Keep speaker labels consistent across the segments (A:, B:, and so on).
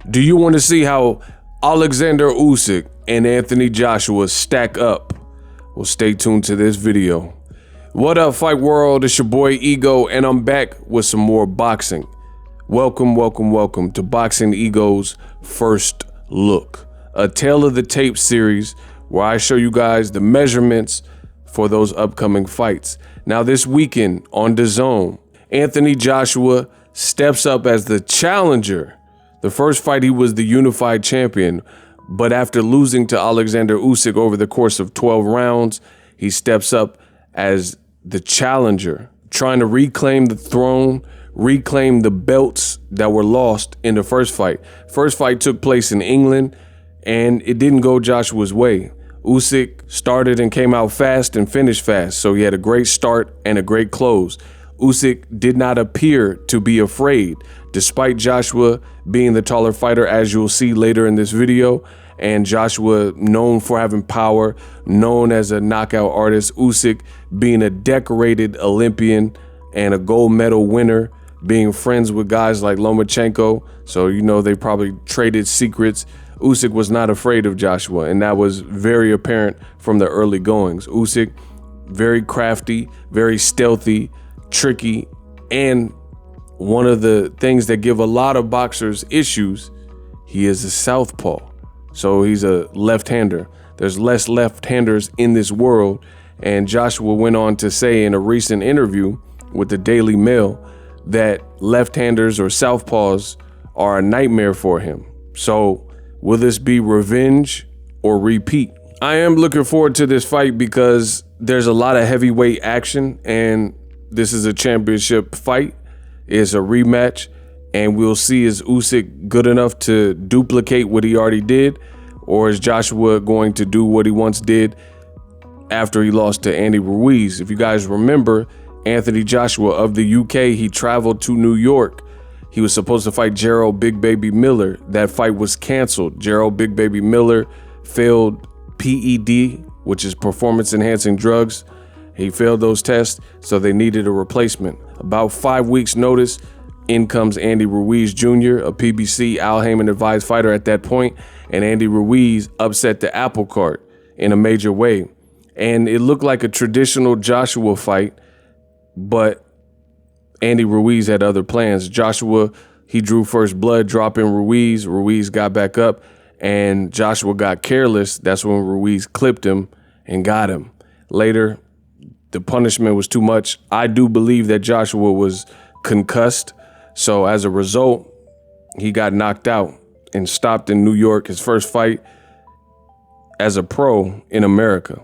A: Do you want to see how Alexander Usyk and Anthony Joshua stack up? Well, stay tuned to this video. What up, fight world? It's your boy Ego, and I'm back with some more boxing. Welcome to Boxingego's First Look, a tale of the tape series where I show you guys the measurements for those upcoming fights. Now, this weekend on DAZN, Anthony Joshua steps up as the challenger. The first fight, he was the unified champion, but after losing to Alexander Usyk over the course of 12 rounds, he steps up as the challenger, trying to reclaim the throne, reclaim the belts that were lost in the first fight. First fight took place in England, and it didn't go Joshua's way. Usyk started and came out fast and finished fast, so he had a great start and a great close. Usyk did not appear to be afraid, despite Joshua being the taller fighter, as you'll see later in this video, and Joshua known for having power, known as a knockout artist, Usyk being a decorated Olympian and a gold medal winner, being friends with guys like Lomachenko, so you know they probably traded secrets. Usyk was not afraid of Joshua, and that was very apparent from the early goings. Usyk, very crafty, very stealthy, tricky, and one of the things that give a lot of boxers issues, he is a southpaw. So he's a left-hander. There's less left-handers in this world, and Joshua went on to say in a recent interview with the Daily Mail that left-handers or southpaws are a nightmare for him. So will this be revenge or repeat? I am looking forward to this fight because there's a lot of heavyweight action, and this is a championship fight. It's a rematch, and we'll see, is Usyk good enough to duplicate what he already did, or is Joshua going to do what he once did after he lost to Andy Ruiz? If you guys remember, Anthony Joshua of the UK, he traveled to New York. He was supposed to fight Gerald Big Baby Miller. That fight was canceled. Gerald Big Baby Miller failed PED, which is performance enhancing drugs. He failed those tests, so they needed a replacement. About 5 weeks notice, in comes Andy Ruiz Jr., a PBC Al Haymon advised fighter at that point, and Andy Ruiz upset the apple cart in a major way. And it looked like a traditional Joshua fight, but Andy Ruiz had other plans. Joshua, he drew first blood, dropping Ruiz. Ruiz got back up, and Joshua got careless. That's when Ruiz clipped him and got him. Later, the punishment was too much. I do believe that Joshua was concussed. So as a result, he got knocked out and stopped in New York, his first fight as a pro in America.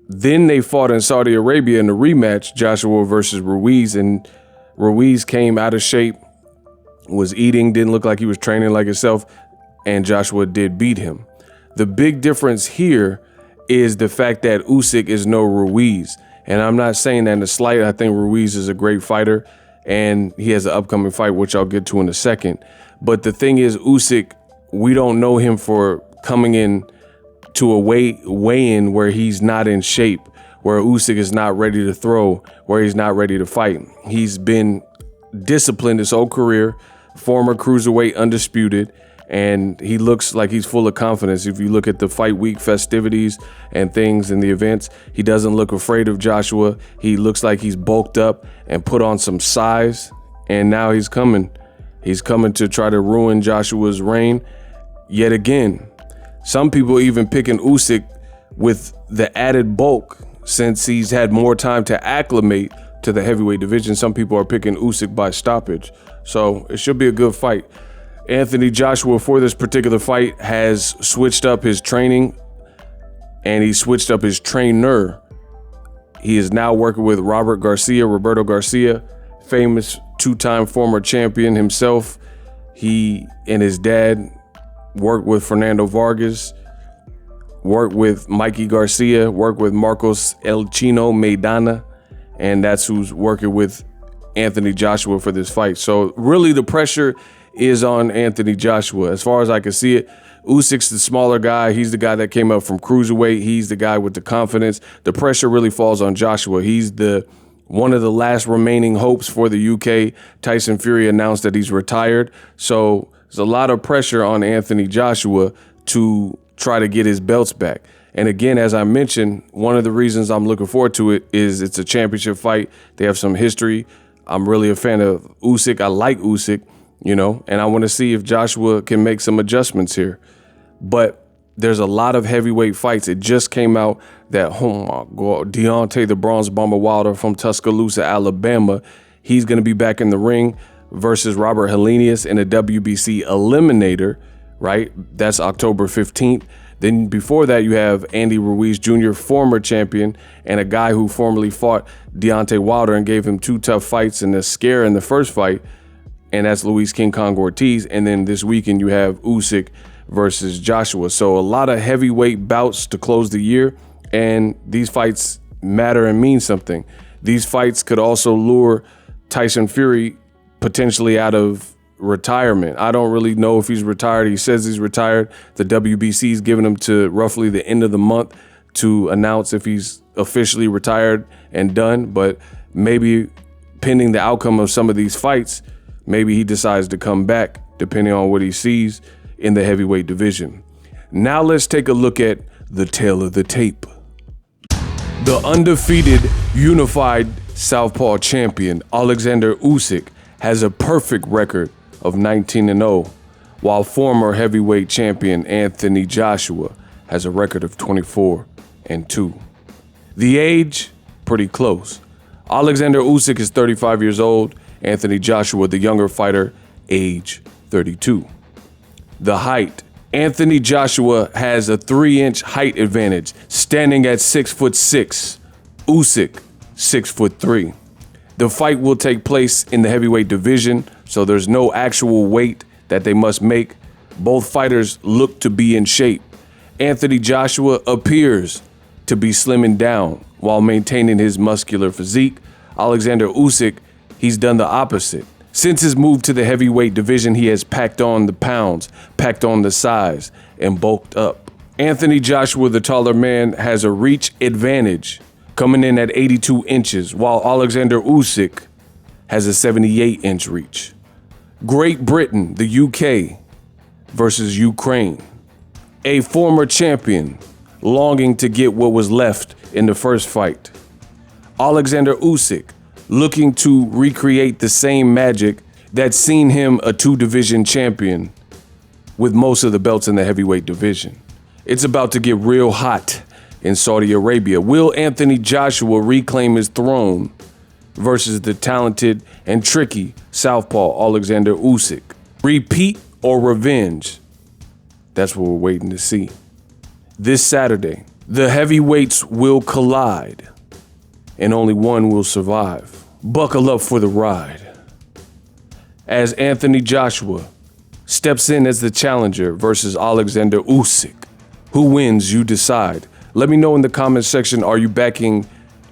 A: Then they fought in Saudi Arabia in the rematch, Joshua versus Ruiz, and Ruiz came out of shape, was eating, didn't look like he was training like himself, and Joshua did beat him. The big difference here is the fact that Usyk is no Ruiz. And I'm not saying that in the slight. I think Ruiz is a great fighter, and he has an upcoming fight, which I'll get to in a second. But the thing is, Usyk, we don't know him for coming in to a weigh-in where he's not in shape, where Usyk is not ready to throw, where he's not ready to fight. He's been disciplined his whole career, former cruiserweight undisputed, and he looks like he's full of confidence. If you look at the fight week festivities and things in the events, he doesn't look afraid of Joshua. He looks like he's bulked up and put on some size, and now he's coming. He's coming to try to ruin Joshua's reign yet again. Some people even picking Usyk with the added bulk since he's had more time to acclimate to the heavyweight division. Some people are picking Usyk by stoppage. So it should be a good fight. Anthony Joshua, for this particular fight, has switched up his training, and he switched up his trainer. He is now working with Roberto Garcia, famous two-time former champion himself. He and his dad worked with Fernando Vargas, worked with Mikey Garcia, worked with Marcos El Chino Maidana, and that's who's working with Anthony Joshua for this fight. So really the pressure is on Anthony Joshua. As far as I can see it, Usyk's the smaller guy. He's the guy that came up from cruiserweight. He's the guy with the confidence. The pressure really falls on Joshua. He's one of the last remaining hopes for the UK. Tyson Fury announced that he's retired. So There's a lot of pressure on Anthony Joshua to try to get his belts back. And again, as I mentioned, one of the reasons I'm looking forward to it is it's a championship fight. They have some history. I'm really a fan of Usyk. I like Usyk, and I want to see if Joshua can make some adjustments here. But there's a lot of heavyweight fights. It just came out that, oh my God, Deontay the Bronze Bomber Wilder from Tuscaloosa, Alabama, he's going to be back in the ring versus Robert Helenius in a WBC Eliminator, right? That's October 15th. Then before that, you have Andy Ruiz Jr., former champion, and a guy who formerly fought Deontay Wilder and gave him 2 tough fights and a scare in the first fight, and that's Luis King Kong Ortiz. And then this weekend, you have Usyk versus Joshua. So a lot of heavyweight bouts to close the year, and these fights matter and mean something. These fights could also lure Tyson Fury potentially out of retirement. I don't really know if he's retired. He says he's retired. The WBC's giving him to roughly the end of the month to announce if he's officially retired and done. But maybe pending the outcome of some of these fights, maybe he decides to come back depending on what he sees in the heavyweight division. Now let's take a look at the tail of the tape. The undefeated unified Southpaw champion Alexander Usyk has a perfect record of 19-0, while former heavyweight champion Anthony Joshua has a record of 24-2. The age, pretty close. Alexander Usyk is 35 years old. Anthony Joshua, the younger fighter, age 32. The height. Anthony Joshua has a 3-inch height advantage, standing at 6'6". Usyk, 6'3". The fight will take place in the heavyweight division, so there's no actual weight that they must make. Both fighters look to be in shape. Anthony Joshua appears to be slimming down while maintaining his muscular physique. Alexander Usyk, he's done the opposite. Since his move to the heavyweight division, he has packed on the pounds, packed on the size, and bulked up. Anthony Joshua, the taller man, has a reach advantage, coming in at 82 inches, while Alexander Usyk has a 78-inch reach. Great Britain, the UK, versus Ukraine. A former champion longing to get what was left in the first fight. Alexander Usyk looking to recreate the same magic that's seen him a 2-division champion with most of the belts in the heavyweight division. It's about to get real hot in Saudi Arabia. Will Anthony Joshua reclaim his throne versus the talented and tricky Southpaw Alexander Usyk? Repeat or revenge? That's what we're waiting to see. This Saturday, the heavyweights will collide, and only one will survive. Buckle up for the ride as Anthony Joshua steps in as the challenger versus Alexander Usyk. Who wins, you decide. Let me know in the comments section, are you backing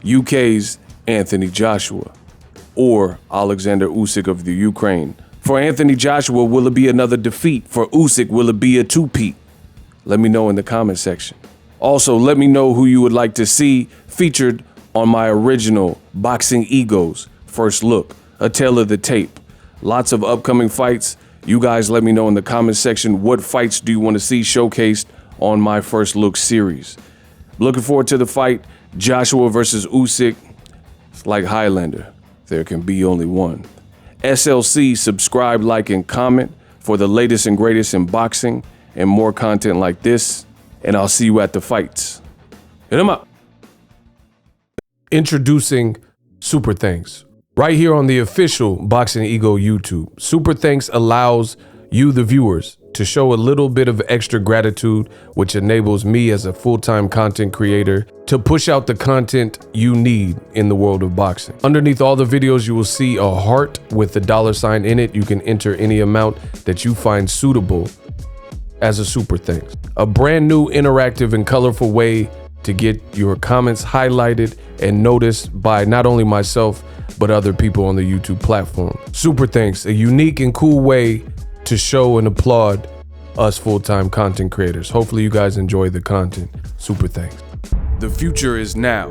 A: UK's Anthony Joshua or Alexander Usyk of the Ukraine? For Anthony Joshua, will it be another defeat? For Usyk, will it be a two-peat? Let me know in the comment section. Also, let me know who you would like to see featured on my original Boxingegos first look, a tale of the tape. Lots of upcoming fights. You guys let me know in the comment section, what fights do you want to see showcased on my first look series? Looking forward to the fight, Joshua versus Usyk. It's like Highlander, there can be only one. SLC, subscribe, like, and comment for the latest and greatest in boxing and more content like this. And I'll see you at the fights. Hit 'em up. Introducing Super Thanks. Right here on the official Boxingego YouTube. Super Thanks allows you, the viewers, to show a little bit of extra gratitude, which enables me as a full-time content creator to push out the content you need in the world of boxing. Underneath all the videos, you will see a heart with the $sign in it. You can enter any amount that you find suitable as a super thanks. A brand new interactive and colorful way to get your comments highlighted and noticed by not only myself, but other people on the YouTube platform. Super thanks, a unique and cool way to show and applaud us full-time content creators. Hopefully you guys enjoy the content. Super thanks. The future is now.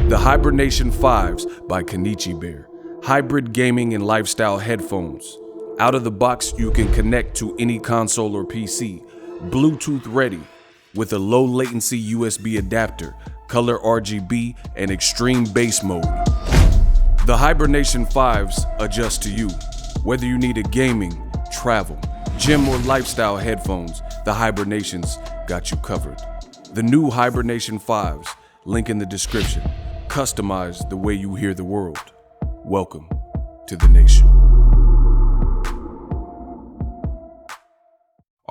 A: The Hibernation 5s by Kenichi Bear. Hybrid gaming and lifestyle headphones. Out of the box, you can connect to any console or PC, Bluetooth ready, with a low latency USB adapter, color RGB, and extreme bass mode. The Hibernation 5s adjust to you. Whether you need a gaming, travel, gym, or lifestyle headphones, the Hibernations got you covered. The new Hibernation 5s, link in the description, customize the way you hear the world. Welcome to the nation.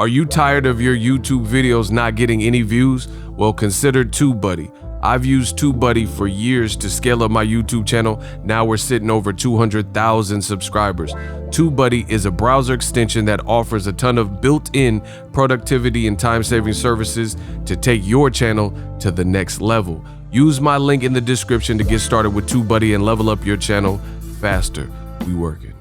A: Are you tired of your YouTube videos not getting any views? Well, consider TubeBuddy. I've used TubeBuddy for years to scale up my YouTube channel. Now we're sitting over 200,000 subscribers. TubeBuddy is a browser extension that offers a ton of built-in productivity and time-saving services to take your channel to the next level. Use my link in the description to get started with TubeBuddy and level up your channel faster. We working.